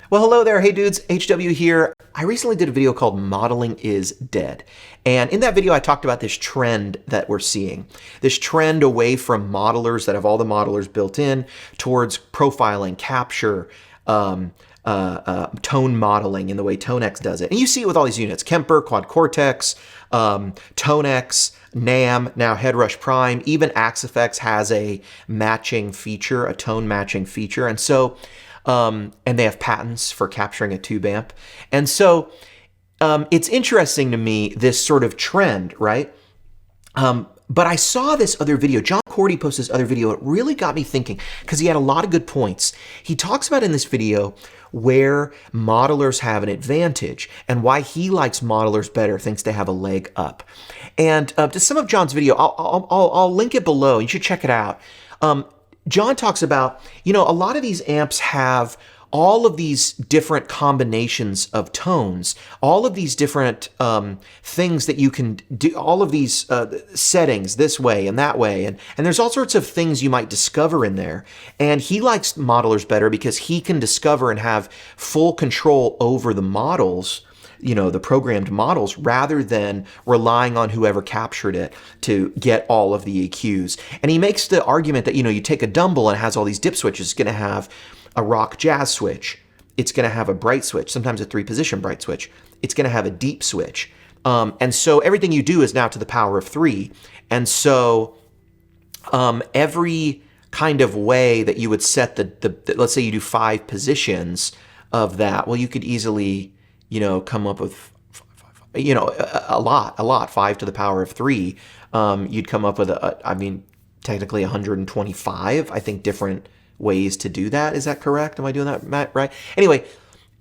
Well, hello there. Hey dudes, HW here. I recently did a video called Modeling is Dead. And in that video, I talked about this trend that we're seeing. This trend away from modelers that have all the modelers built in towards profiling, capture, tone modeling in the way ToneX does it. And you see it with all these units, Kemper, Quad Cortex, ToneX, NAM, now HeadRush Prime, even AxeFX has a matching feature, a tone matching feature. And so, and they have patents for capturing a tube amp. And so it's interesting to me, this sort of trend, right? But I saw this other video. John Cordy posted this other video. It really got me thinking because he had a lot of good points. He talks about in this video where modelers have an advantage and why he likes modelers better, thinks they have a leg up. And to some of John's video, I'll link it below. You should check it out. John talks about, a lot of these amps have all of these different combinations of tones, all of these different things that you can do, all of these settings this way and that way. And there's all sorts of things you might discover in there. And he likes modelers better because he can discover and have full control over the models, the programmed models, rather than relying on whoever captured it to get all of the EQs. And he makes the argument that, you take a Dumble and it has all these dip switches. It's going to have a rock jazz switch. It's going to have a bright switch, sometimes a 3-position bright switch. It's going to have a deep switch. And so everything you do is now to the power of 3. And so every kind of way that you would set the let's say you do 5 positions of that, well, you could easily come up with, a lot, 5 to the power of 3. You'd come up with, technically 125, I think, different ways to do that. Is that correct? Am I doing that, Matt, right? Anyway,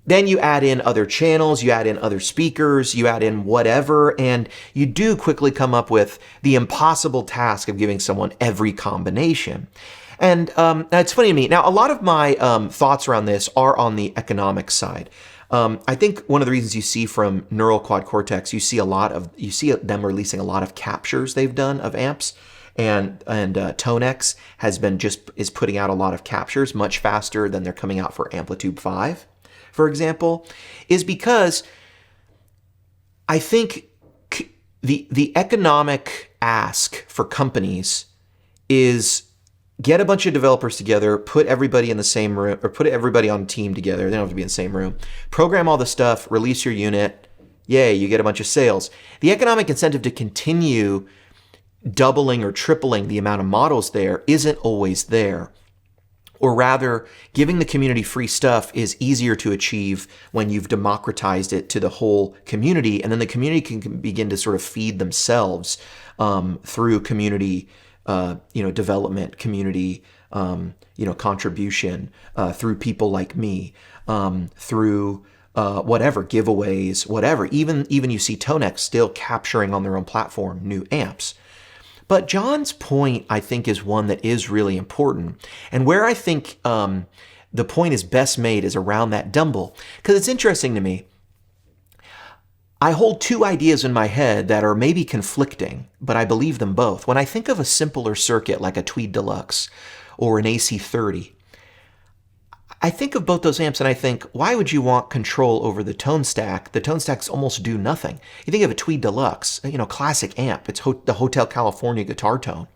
then you add in other channels, you add in other speakers, you add in whatever, and you do quickly come up with the impossible task of giving someone every combination. And it's funny to me. Now, a lot of my thoughts around this are on the economic side. I think one of the reasons you see from Neural Quad Cortex, you see them releasing a lot of captures they've done of amps, and ToneX is putting out a lot of captures much faster than they're coming out for Amplitude 5, for example, is because I think the economic ask for companies is get a bunch of developers together, put everybody in the same room, or put everybody on a team together. They don't have to be in the same room. Program all the stuff, release your unit. Yay, you get a bunch of sales. The economic incentive to continue doubling or tripling the amount of models there isn't always there. Or rather, giving the community free stuff is easier to achieve when you've democratized it to the whole community, and then the community can begin to sort of feed themselves through community development, community, contribution, through people like me, through whatever, giveaways, whatever. Even you see ToneX still capturing on their own platform new amps. But John's point, I think, is one that is really important. And where I think the point is best made is around that Dumble. Because it's interesting to me. I hold 2 ideas in my head that are maybe conflicting, but I believe them both. When I think of a simpler circuit like a Tweed Deluxe or an AC30, I think of both those amps and I think, why would you want control over the tone stack? The tone stacks almost do nothing. You think of a Tweed Deluxe, classic amp. It's the Hotel California guitar tone,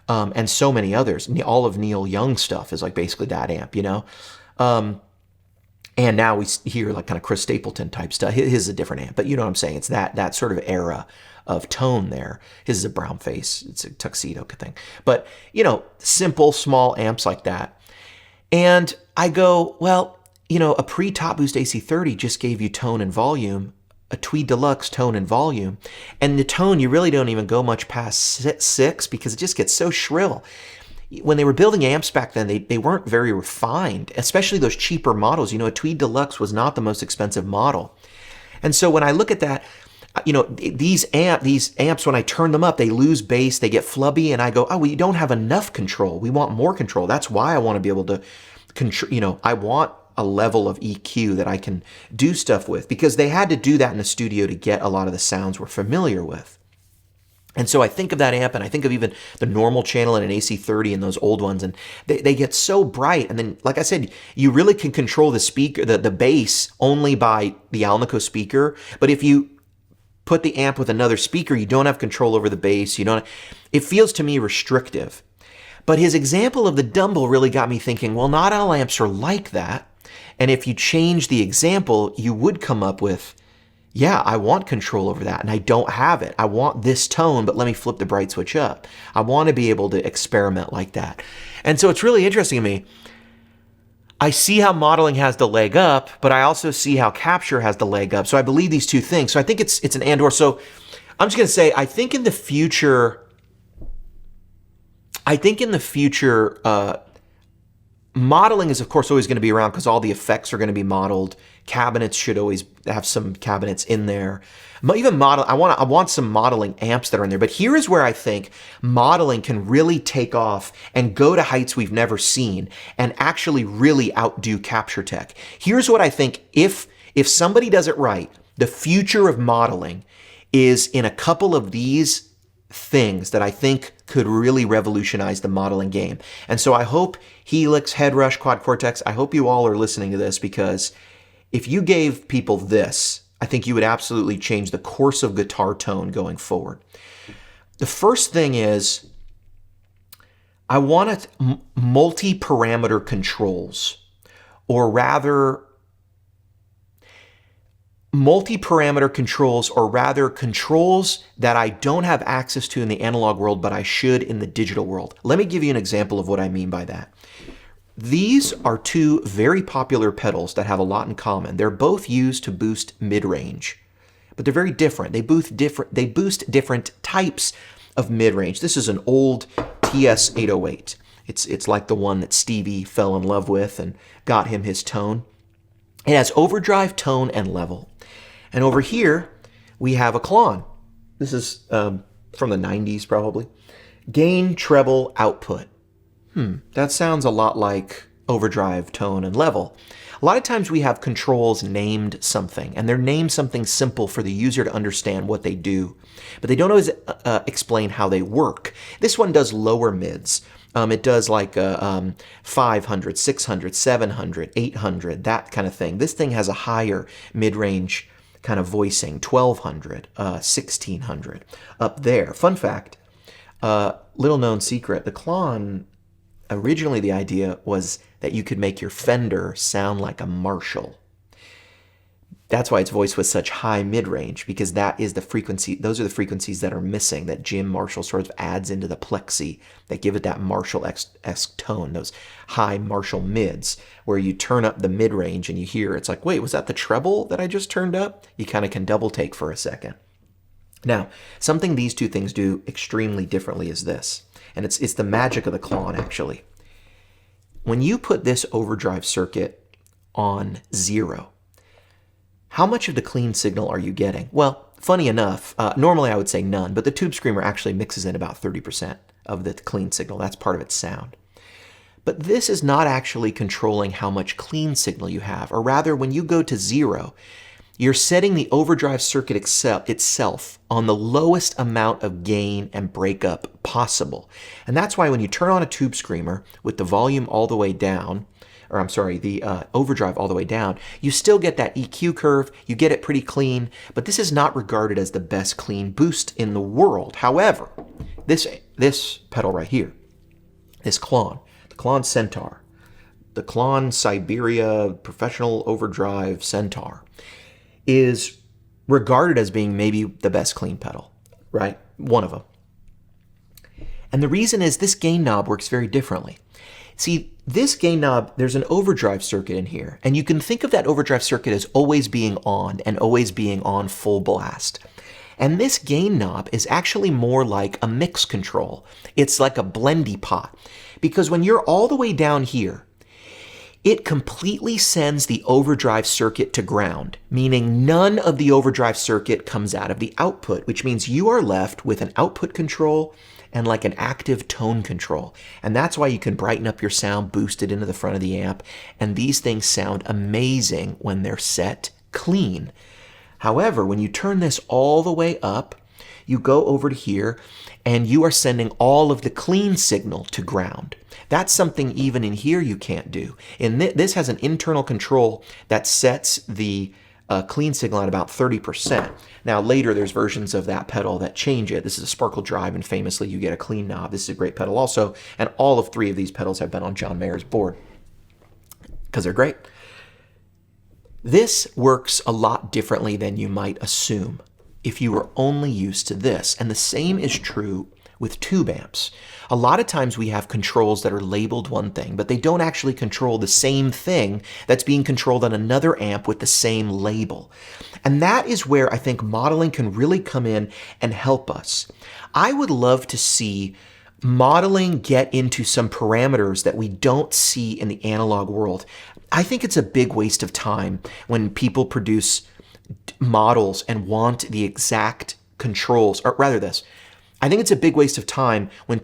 and so many others. All of Neil Young stuff is like basically that amp, And now we hear like kind of Chris Stapleton type stuff. His is a different amp, but you know what I'm saying? It's that sort of era of tone there. His is a brown face. It's a tuxedo thing. But, simple, small amps like that. And I go, well, a pre-Top Boost AC30 just gave you tone and volume, a Tweed Deluxe tone and volume. And the tone, you really don't even go much past 6 because it just gets so shrill. When they were building amps back then, they weren't very refined, especially those cheaper models. A Tweed Deluxe was not the most expensive model. And so when I look at that, these amps, when I turn them up, they lose bass, they get flubby, and I go, oh, we don't have enough control. We want more control. That's why I want to be able to control, I want a level of EQ that I can do stuff with, because they had to do that in the studio to get a lot of the sounds we're familiar with. And so I think of that amp, and I think of even the normal channel in an AC30 and those old ones, and they get so bright. And then, like I said, you really can control the speaker, the bass, only by the Alnico speaker. But if you put the amp with another speaker, you don't have control over the bass. It feels to me restrictive. But his example of the Dumble really got me thinking, well, not all amps are like that. And if you change the example, you would come up with, yeah, I want control over that, and I don't have it. I want this tone, but let me flip the bright switch up. I want to be able to experiment like that. And so it's really interesting to me. I see how modeling has the leg up, but I also see how capture has the leg up. So I believe these two things. So I think it's an and/or. So I'm just going to say, I think in the future, modeling is, of course, always going to be around because all the effects are going to be modeled. Cabinets should always have some cabinets in there. Even I want some modeling amps that are in there. But here is where I think modeling can really take off and go to heights we've never seen and actually really outdo capture tech. Here's what I think. If somebody does it right, the future of modeling is in a couple of these things that I think could really revolutionize the modeling game. And so I hope Helix, Headrush, Quad Cortex, I hope you all are listening to this, because if you gave people this, I think you would absolutely change the course of guitar tone going forward. The first thing is, I want multi-parameter controls, or rather controls that I don't have access to in the analog world, but I should in the digital world. Let me give you an example of what I mean by that. These are two very popular pedals that have a lot in common. They're both used to boost mid-range, but they're very different. They boost different types of mid-range. This is an old TS-808. It's like the one that Stevie fell in love with and got him his tone. It has overdrive, tone, and level. And over here, we have a Klon. This is from the 90s, probably. Gain, treble, output. That sounds a lot like overdrive, tone, and level. A lot of times we have controls named something, and they're named something simple for the user to understand what they do, but they don't always explain how they work. This one does lower mids. It does like 500, 600, 700, 800, that kind of thing. This thing has a higher mid-range kind of voicing, 1200, 1600, up there. Fun fact, little known secret, the Klon, originally the idea was that you could make your Fender sound like a Marshall. That's why it's voiced with such high mid-range, because that is the frequency. Those are the frequencies that are missing, that Jim Marshall sort of adds into the plexi that give it that Marshall-esque tone, those high Marshall mids, where you turn up the mid-range and you hear, it's like, wait, was that the treble that I just turned up? You kind of can double take for a second. Now, something these two things do extremely differently is this, and it's the magic of the Klon, actually. When you put this overdrive circuit on 0, how much of the clean signal are you getting? Well, funny enough, normally I would say none, but the Tube Screamer actually mixes in about 30% of the clean signal. That's part of its sound. But this is not actually controlling how much clean signal you have, or rather, when you go to 0, you're setting the overdrive circuit itself on the lowest amount of gain and breakup possible. And that's why when you turn on a Tube Screamer with the volume all the way down, or I'm sorry, the overdrive all the way down, you still get that EQ curve, you get it pretty clean, but this is not regarded as the best clean boost in the world. However, this pedal right here, this Klon, the Klon Centaur, the Klon Siberia Professional Overdrive Centaur, is regarded as being maybe the best clean pedal, right? One of them. And the reason is this gain knob works very differently. See, this gain knob, there's an overdrive circuit in here, and you can think of that overdrive circuit as always being on and always being on full blast. And this gain knob is actually more like a mix control. It's like a blendy pot, because when you're all the way down here, it completely sends the overdrive circuit to ground, meaning none of the overdrive circuit comes out of the output, which means you are left with an output control and like an active tone control. And that's why you can brighten up your sound, boost it into the front of the amp, and these things sound amazing when they're set clean. However, when you turn this all the way up, you go over to here and you are sending all of the clean signal to ground. That's something even in here you can't do. And this has an internal control that sets the clean signal at about 30%. Now later there's versions of that pedal that change it. This is a Sparkle Drive, and famously you get a clean knob. This is a great pedal also, and all of 3 of these pedals have been on John Mayer's board because they're great. This works a lot differently than you might assume if you were only used to this, and the same is true with tube amps. A lot of times we have controls that are labeled one thing, but they don't actually control the same thing that's being controlled on another amp with the same label. And that is where I think modeling can really come in and help us. I would love to see modeling get into some parameters that we don't see in the analog world. I think it's a big waste of time when people produce models and want the exact controls, or rather this. I think it's a big waste of time when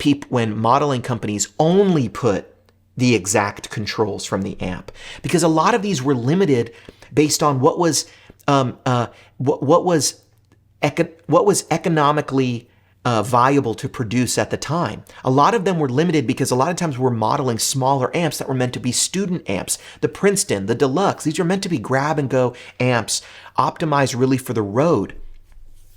modeling companies only put the exact controls from the amp, because a lot of these were limited based on what was economically viable to produce at the time. A lot of them were limited because a lot of times we're modeling smaller amps that were meant to be student amps. The Princeton, the Deluxe, these are meant to be grab and go amps, optimized really for the road.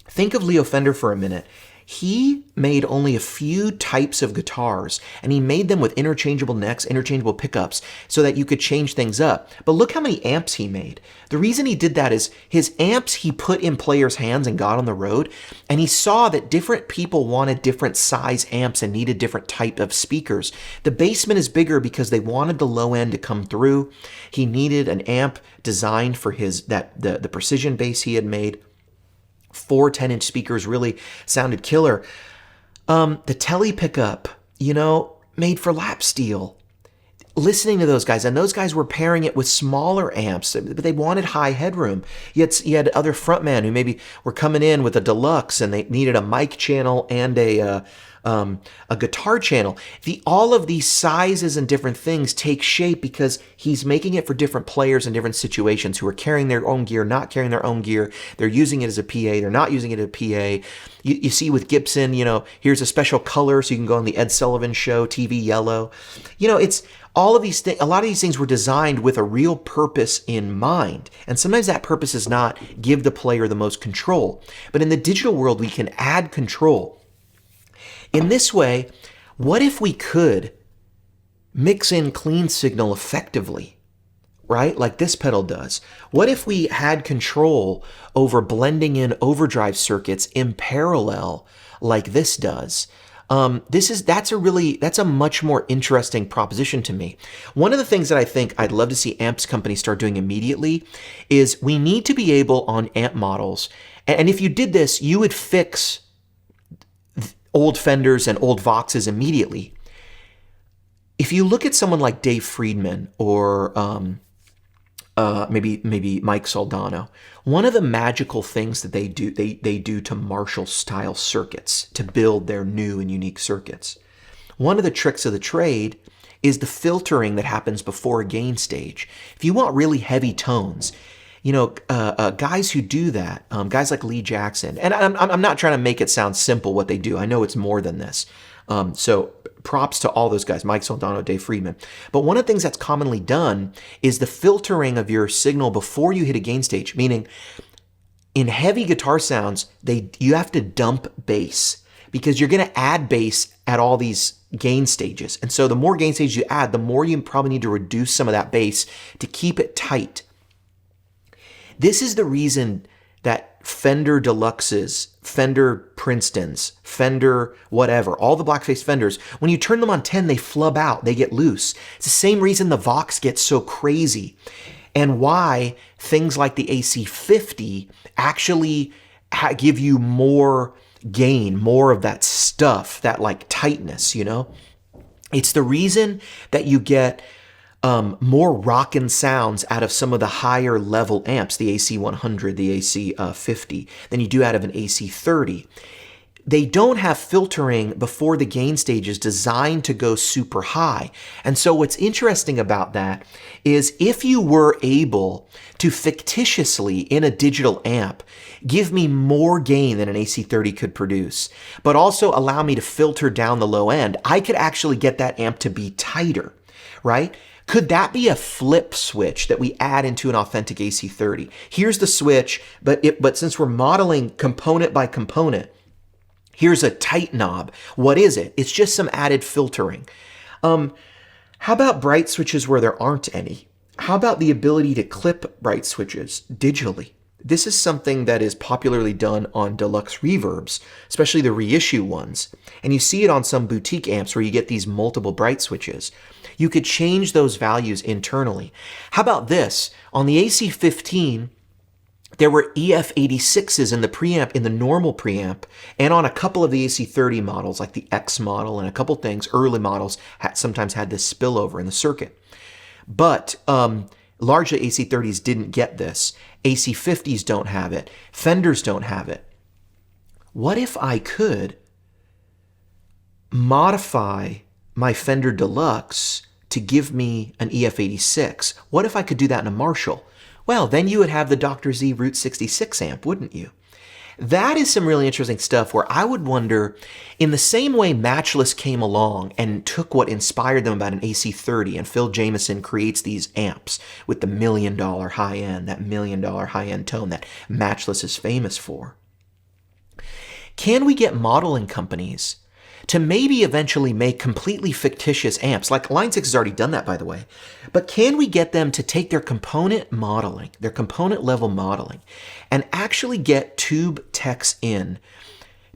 Think of Leo Fender for a minute. He made only a few types of guitars, and he made them with interchangeable necks, interchangeable pickups, so that you could change things up. But look how many amps he made. The reason he did that is his amps he put in players' hands and got on the road, and he saw that different people wanted different size amps and needed different type of speakers. The Bassman is bigger because they wanted the low end to come through. He needed an amp designed for the precision bass he had made. 4 10-inch speakers really sounded killer. The Tele pickup, made for lap steel. Listening to those guys, and those guys were pairing it with smaller amps, but they wanted high headroom. You had other frontmen who maybe were coming in with a Deluxe and they needed a mic channel and a guitar channel. All of these sizes and different things take shape because he's making it for different players in different situations who are carrying their own gear, not carrying their own gear. They're using it as a PA. They're not using it as a PA. You see with Gibson, here's a special color so you can go on the Ed Sullivan Show, TV yellow. It's all of these things. A lot of these things were designed with a real purpose in mind. And sometimes that purpose is not give the player the most control. But in the digital world, we can add control. In this way, what if we could mix in clean signal effectively, right? Like this pedal does. What if we had control over blending in overdrive circuits in parallel like this does? That's a much more interesting proposition to me. One of the things that I think I'd love to see amps companies start doing immediately is we need to be able on amp models, and if you did this, you would fix old Fenders and old Voxes immediately. If you look at someone like Dave Friedman or maybe Mike Soldano, one of the magical things that they do to Marshall style circuits to build their new and unique circuits. One of the tricks of the trade is the filtering that happens before a gain stage. If you want really heavy tones, guys who do that, guys like Lee Jackson, and I'm not trying to make it sound simple what they do. I know it's more than this. So props to all those guys, Mike Soldano, Dave Friedman. But one of the things that's commonly done is the filtering of your signal before you hit a gain stage, meaning in heavy guitar sounds, you have to dump bass because you're going to add bass at all these gain stages. And so the more gain stages you add, the more you probably need to reduce some of that bass to keep it tight. This is the reason that Fender Deluxes, Fender Princetons, Fender whatever, all the black-faced Fenders, when you turn them on 10, they flub out, they get loose. It's the same reason the Vox gets so crazy, and why things like the AC50 actually give you more gain, more of that stuff, that like tightness, It's the reason that you get more rockin' sounds out of some of the higher level amps, the AC100, the AC50, than you do out of an AC30. they don't have filtering before the gain stage is designed to go super high. And so what's interesting about that is if you were able to fictitiously in a digital amp give me more gain than an AC30 could produce, but also allow me to filter down the low end, I could actually get that amp to be tighter, right? Could that be a flip switch that we add into an authentic AC30? Here's the switch, but since we're modeling component by component, here's a tight knob. What is it? It's just some added filtering. How about bright switches where there aren't any? How about the ability to clip bright switches digitally? This is something that is popularly done on deluxe reverbs, especially the reissue ones. And you see it on some boutique amps where you get these multiple bright switches. You could change those values internally. How about this? On the AC15, there were EF86s in the preamp, in the normal preamp, and on a couple of the AC30 models, like the X model and a couple things, early models sometimes had this spillover in the circuit. But largely AC30s didn't get this. AC50s don't have it. Fenders don't have it. What if I could modify my Fender Deluxe to give me an EF86? What if I could do that in a Marshall? Well, then you would have the Dr. Z Route 66 amp, wouldn't you? That is some really interesting stuff where I would wonder, in the same way Matchless came along and took what inspired them about an AC30, and Phil Jameson creates these amps with the $1 million high end, that $1 million high end tone that Matchless is famous for. Can we get modeling companies to maybe eventually make completely fictitious amps? Like Line 6 has already done that, by the way. But can we get them to take their component modeling, their component level modeling, and actually get tube techs in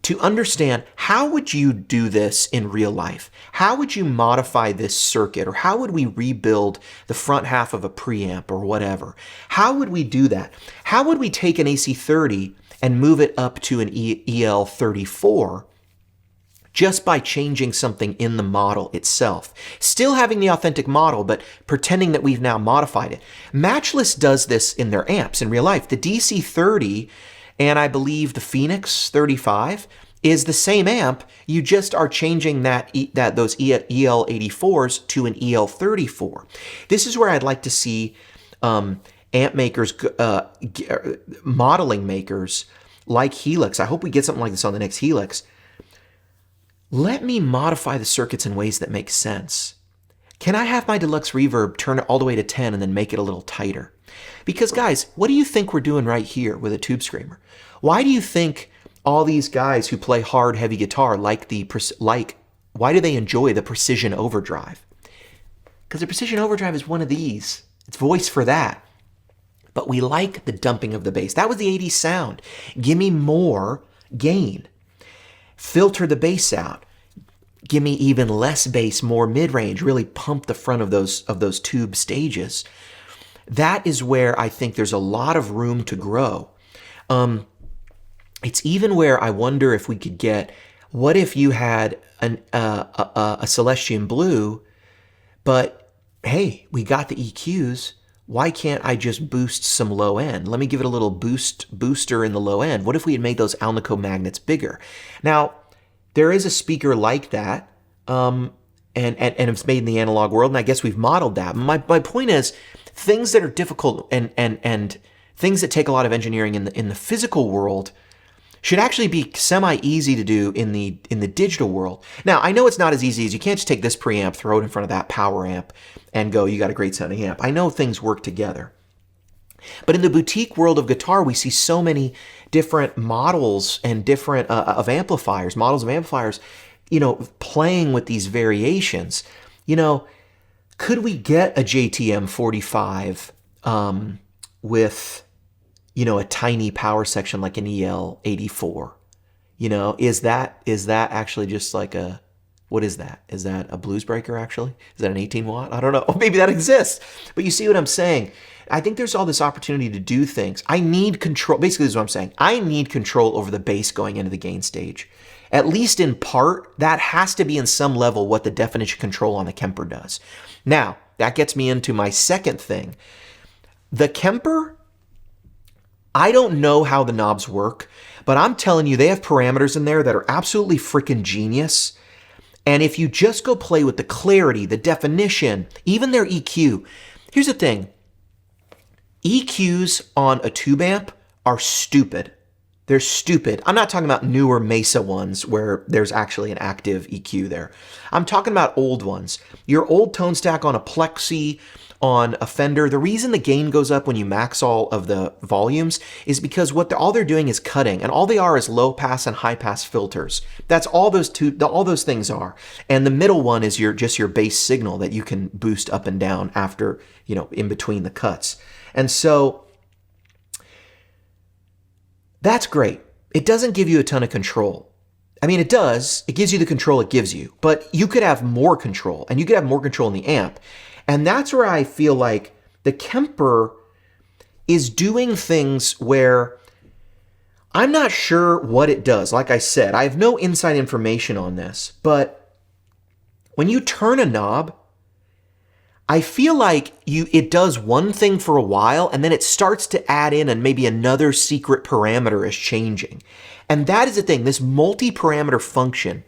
to understand how would you do this in real life? How would you modify this circuit? Or how would we rebuild the front half of a preamp or whatever? How would we do that? How would we take an AC30 and move it up to an EL34 just by changing something in the model itself? Still having the authentic model, but pretending that we've now modified it. Matchless does this in their amps in real life. The DC30 and I believe the Phoenix 35 is the same amp. You just are changing those EL84s to an EL34. This is where I'd like to see amp makers, modeling makers like Helix. I hope we get something like this on the next Helix. Let me modify the circuits in ways that make sense. Can I have my deluxe reverb turn it all the way to 10 and then make it a little tighter? Because guys, what do you think we're doing right here with a tube screamer? Why do you think all these guys who play hard, heavy guitar why do they enjoy the precision overdrive? Because the precision overdrive is one of these. It's voiced for that. But we like the dumping of the bass. That was the 80s sound. Give me more gain. Filter the bass out. Give me even less bass, more mid-range. Really pump the front of those tube stages. That is where I think there's a lot of room to grow. It's even where I wonder if we could get, what if you had a Celestion Blue, but hey, we got the EQs. Why can't I just boost some low end? Let me give it a little booster in the low end. What if we had made those Alnico magnets bigger? Now, there is a speaker like that, and it's made in the analog world, and I guess we've modeled that. My point is, things that are difficult and things that take a lot of engineering in the physical world should actually be semi-easy to do in the digital world. Now, I know it's not as easy as you can't just take this preamp, throw it in front of that power amp, and go, you got a great sounding amp. I know things work together. But in the boutique world of guitar, we see so many different models and different models of amplifiers, playing with these variations. Could we get a JTM 45 with, a tiny power section like an EL84? Is that actually just like what is that? Is that a blues breaker actually? Is that an 18 watt? I don't know. Maybe that exists. But you see what I'm saying? I think there's all this opportunity to do things. I need control. Basically, this is what I'm saying. I need control over the bass going into the gain stage. At least in part, that has to be in some level what the definition control on the Kemper does. Now, that gets me into my second thing. The Kemper, I don't know how the knobs work, But I'm telling you, they have parameters in there that are absolutely freaking genius. And if you just go play with the clarity, the definition, even their EQ. Here's the thing. EQs on a tube amp are stupid. They're stupid. I'm not talking about newer Mesa ones where there's actually an active EQ there. I'm talking about old ones. Your old tone stack on a Plexi, on a Fender, the reason the gain goes up when you max all of the volumes is because all they're doing is cutting, and all they are is low pass and high pass filters. That's all those things are. And the middle one is just your bass signal that you can boost up and down after, in between the cuts. And so that's great. It doesn't give you a ton of control. I mean, it does. It gives you the control it gives you, but you could have more control, and you could have more control in the amp. And that's where I feel like the Kemper is doing things where I'm not sure what it does. Like I said, I have no inside information on this, but when you turn a knob, I feel like it does one thing for a while, and then it starts to add in and maybe another secret parameter is changing. And that is the thing, this multi-parameter function,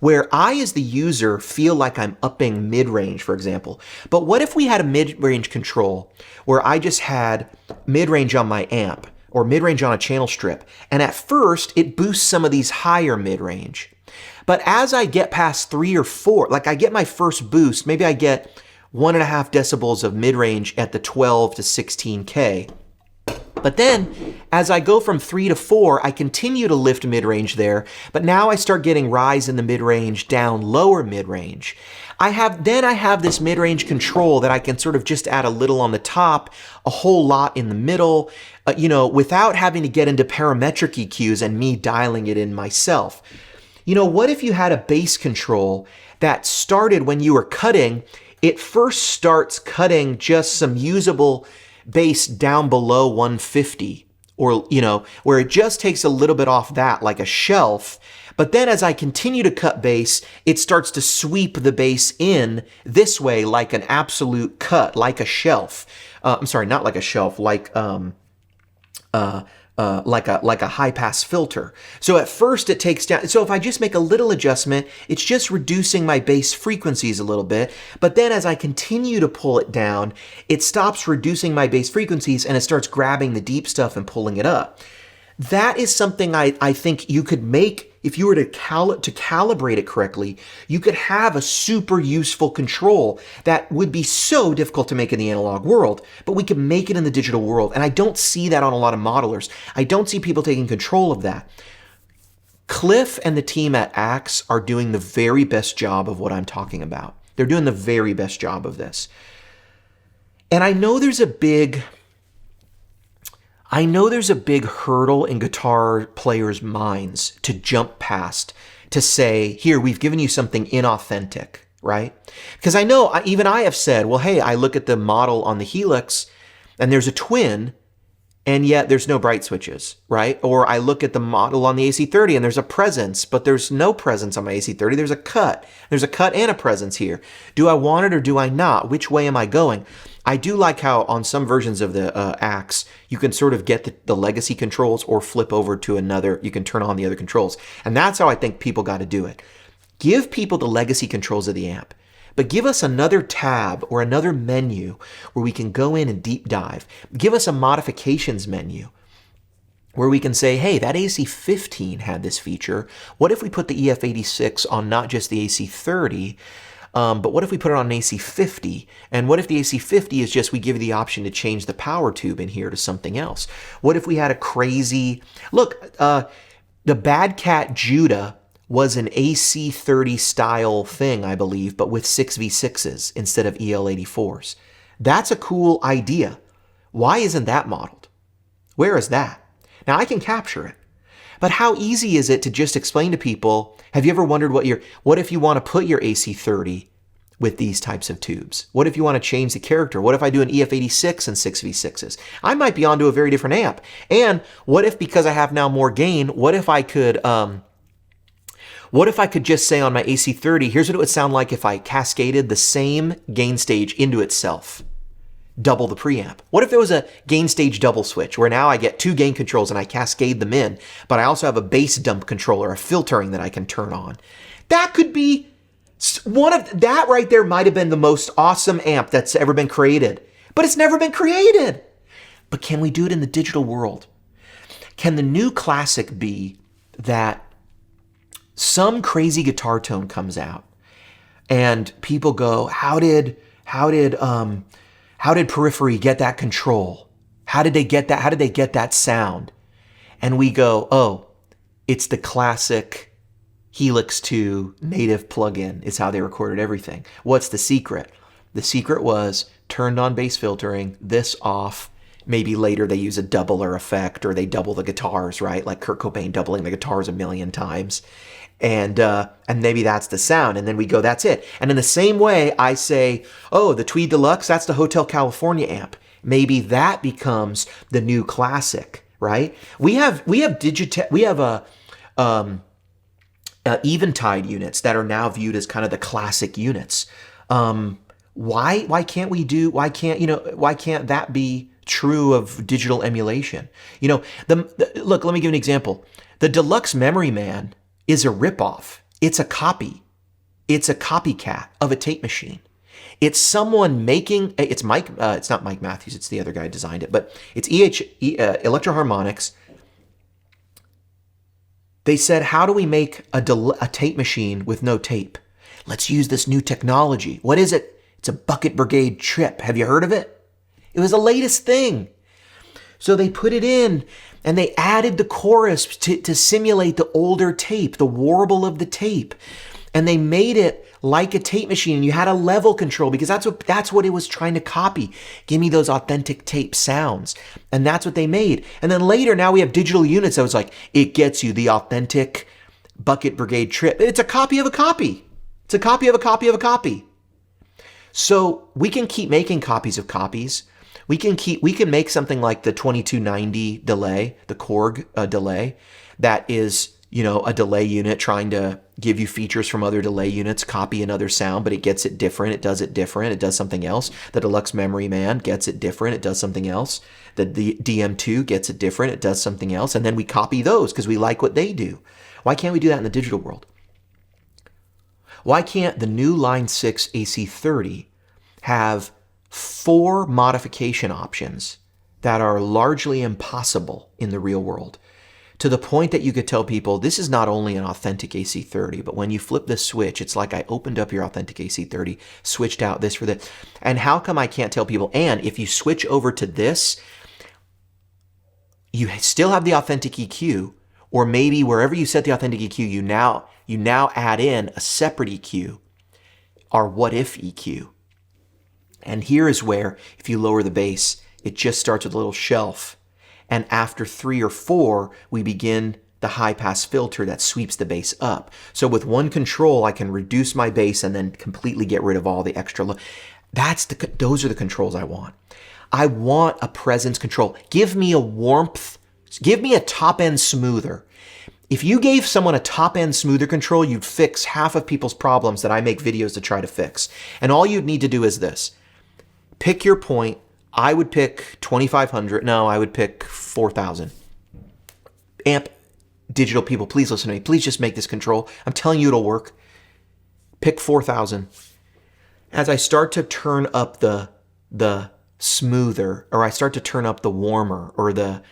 where I, as the user, feel like I'm upping mid-range, for example. But what if we had a mid-range control where I just had mid-range on my amp or mid-range on a channel strip, and at first it boosts some of these higher mid-range. But as I get past 3 or 4, like I get my first boost, maybe I get 1.5 decibels of mid-range at the 12 to 16K. But then, as I go from 3 to 4, I continue to lift mid-range there, but now I start getting rise in the mid-range down lower mid-range. I have this mid-range control that I can sort of just add a little on the top, a whole lot in the middle, without having to get into parametric EQs and me dialing it in myself. What if you had a bass control that started when you were cutting, it first starts cutting just some usable bass down below 150, or, where it just takes a little bit off that, like a shelf. But then as I continue to cut bass, it starts to sweep the bass in this way, like an absolute cut, like a shelf. I'm sorry, not like a shelf, like a high pass filter. So at first it takes down, so if I just make a little adjustment, it's just reducing my bass frequencies a little bit. But then as I continue to pull it down, it stops reducing my bass frequencies and it starts grabbing the deep stuff and pulling it up. That is something I think you could make, if you were to calibrate it correctly, you could have a super useful control that would be so difficult to make in the analog world, but we can make it in the digital world. And I don't see that on a lot of modelers. I don't see people taking control of that. Cliff and the team at Axe are doing the very best job of what I'm talking about. They're doing the very best job of this. And I know there's a big hurdle in guitar players' minds to jump past, to say, here, we've given you something inauthentic, right? Because I know, even I have said, well, hey, I look at the model on the Helix and there's a twin, and yet there's no bright switches, right? Or I look at the model on the AC30 and there's a presence, but there's no presence on my AC30. There's a cut. There's a cut and a presence here. Do I want it or do I not? Which way am I going? I do like how on some versions of the Axe, you can sort of get the legacy controls or flip over to another. You can turn on the other controls. And that's how I think people got to do it. Give people the legacy controls of the amp, but give us another tab or another menu where we can go in and deep dive. Give us a modifications menu where we can say, hey, that AC15 had this feature. What if we put the EF86 on not just the AC30, but what if we put it on an AC50? And what if the AC50 is just, we give you the option to change the power tube in here to something else? What if we had a crazy, look, the Bad Cat Judah was an AC30 style thing, I believe, but with 6V6s instead of EL84s. That's a cool idea. Why isn't that modeled? Where is that? Now I can capture it, but how easy is it to just explain to people, have you ever wondered what if you want to put your AC30 with these types of tubes? What if you want to change the character? What if I do an EF86 and 6V6s? I might be onto a very different amp. And what if, because I have now more gain, what if I could just say on my AC30, here's what it would sound like if I cascaded the same gain stage into itself. double the preamp? What if there was a gain stage double switch where now I get 2 gain controls and I cascade them in, but I also have a bass dump controller, a filtering that I can turn on? That could be that right there might have been the most awesome amp that's ever been created, but it's never been created. But can we do it in the digital world? Can the new classic be that some crazy guitar tone comes out and people go, how did Periphery get that control? How did they get that? How did they get that sound? And we go, oh, it's the classic Helix 2 native plugin is how they recorded everything. What's the secret? The secret was turned on bass filtering, this off. Maybe later they use a doubler effect or they double the guitars, right? Like Kurt Cobain doubling the guitars 1,000,000 times. And maybe that's the sound. And then we go, that's it. And in the same way, I say, oh, the Tweed Deluxe, that's the Hotel California amp. Maybe that becomes the new classic, right? We have Eventide units that are now viewed as kind of the classic units. Why can't that be true of digital emulation? Look, let me give an example. The Deluxe Memory Man is a ripoff. It's a copy. It's a copycat of a tape machine. It's someone making, it's not Mike Matthews, it's the other guy who designed it, but it's Electro-Harmonix. They said, how do we make a tape machine with no tape? Let's use this new technology. What is it? It's a Bucket Brigade Trip. Have you heard of it? It was the latest thing. So they put it in and they added the chorus to simulate the older tape, the warble of the tape. And they made it like a tape machine. You had a level control because that's what it was trying to copy. Give me those authentic tape sounds. And that's what they made. And then later, now we have digital units that was like, it gets you the authentic Bucket Brigade Trip. It's a copy of a copy. It's a copy of a copy of a copy. So we can keep making copies of copies. We can make something like the 2290 delay, the Korg delay, that is, a delay unit trying to give you features from other delay units, copy another sound, but it gets it different. It does something else. The Deluxe Memory Man gets it different. It does something else. The DM2 gets it different. It does something else. And then we copy those because we like what they do. Why can't we do that in the digital world? Why can't the new Line 6 AC30 have 4 modification options that are largely impossible in the real world? To the point that you could tell people, this is not only an authentic AC30, but when you flip this switch, it's like I opened up your authentic AC30, switched out this for this. And how come I can't tell people, and if you switch over to this, you still have the authentic EQ, or maybe wherever you set the authentic EQ, you now add in a separate EQ, our what if EQ. And here is where, if you lower the bass, it just starts with a little shelf. And after 3 or 4, we begin the high-pass filter that sweeps the bass up. So with one control, I can reduce my bass and then completely get rid of all the extra. Those are the controls I want. I want a presence control. Give me a warmth. Give me a top-end smoother. If you gave someone a top-end smoother control, you'd fix half of people's problems that I make videos to try to fix. And all you'd need to do is this. Pick your point. I would pick 2,500. No, I would pick 4,000. Amp digital people, please listen to me. Please just make this control. I'm telling you it'll work. Pick 4,000. As I start to turn up the smoother, or I start to turn up the warmer, or the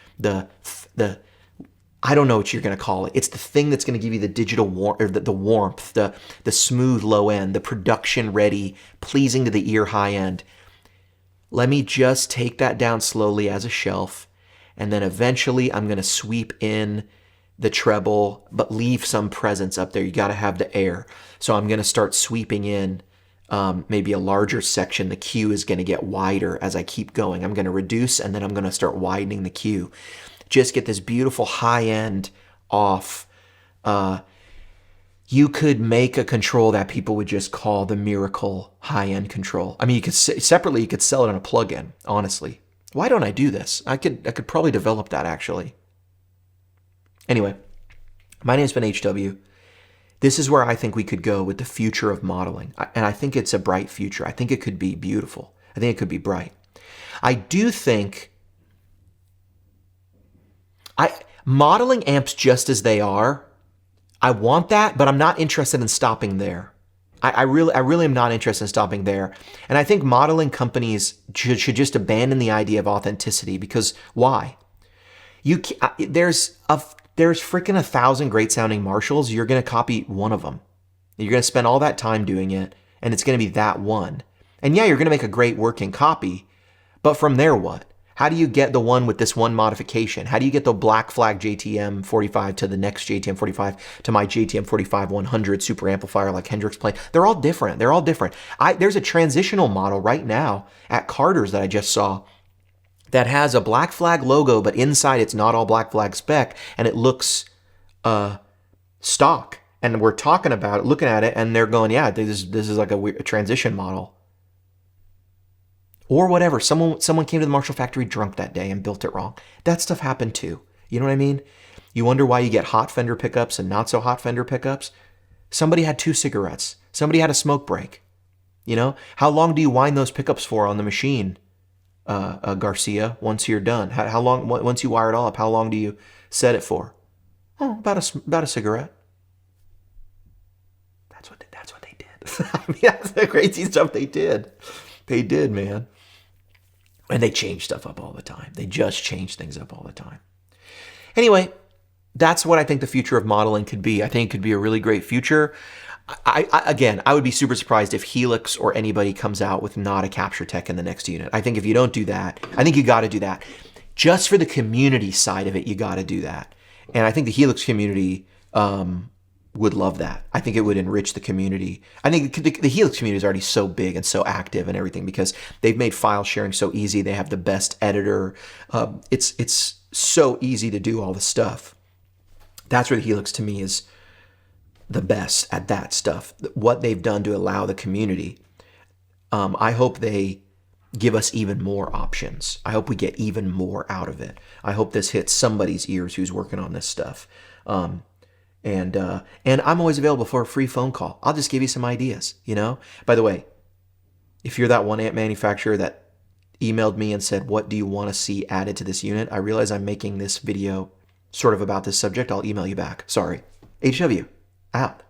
I don't know what you're going to call it. It's the thing that's going to give you the digital or the warmth, the smooth low end, the production ready, pleasing to the ear high end. Let me just take that down slowly as a shelf, and then eventually I'm going to sweep in the treble, but leave some presence up there. You got to have the air. So I'm going to start sweeping in maybe a larger section. The Q is going to get wider as I keep going. I'm going to reduce, and then I'm going to start widening the Q. Just get this beautiful high end off. You could make a control that people would just call the Miracle high-end control. I mean, you could separately, you could sell it on a plugin, honestly. Why don't I do this? I could probably develop that, actually. Anyway, my name's Ben HW. This is where I think we could go with the future of modeling. And I think it's a bright future. I think it could be beautiful. I think it could be bright. I do think modeling amps just as they are, I want that, but I'm not interested in stopping there. I really am not interested in stopping there. And I think modeling companies should just abandon the idea of authenticity, because why? There's freaking 1,000 great sounding Marshalls. You're going to copy one of them. You're going to spend all that time doing it, and it's going to be that one. And yeah, you're going to make a great working copy, but from there, what? How do you get the one with this one modification? How do you get the Black Flag JTM 45 to the next JTM 45 to my JTM 45 100 super amplifier like Hendrix played? They're all different. They're all different. There's a transitional model right now at Carter's that I just saw that has a Black Flag logo, but inside it's not all Black Flag spec, and it looks stock. And we're talking about it, looking at it, and they're going, yeah, this is like a transition model. Or whatever. Someone came to the Marshall factory drunk that day and built it wrong. That stuff happened too. You know what I mean? You wonder why you get hot fender pickups and not so hot fender pickups? Somebody had 2 cigarettes. Somebody had a smoke break. You know? How long do you wind those pickups for on the machine, Garcia, once you're done? How long, once you wire it all up, how long do you set it for? Oh, about a cigarette. That's what they did. I mean, that's the crazy stuff they did. They did, man. And they change stuff up all the time. They just change things up all the time. Anyway, that's what I think the future of modeling could be. I think it could be a really great future. Again, I would be super surprised if Helix or anybody comes out with not a capture tech in the next unit. I think if you don't do that, I think you got to do that. Just for the community side of it, you got to do that. And I think the Helix community would love that. I think it would enrich the community. I think the Helix community is already so big and so active and everything because they've made file sharing so easy. They have the best editor. It's so easy to do all the stuff. That's where the Helix to me is the best at that stuff. What they've done to allow the community. I hope they give us even more options. I hope we get even more out of it. I hope this hits somebody's ears who's working on this stuff. And I'm always available for a free phone call. I'll just give you some ideas, you know? By the way, if you're that one amp manufacturer that emailed me and said, what do you want to see added to this unit? I realize I'm making this video sort of about this subject. I'll email you back. Sorry. HW, out.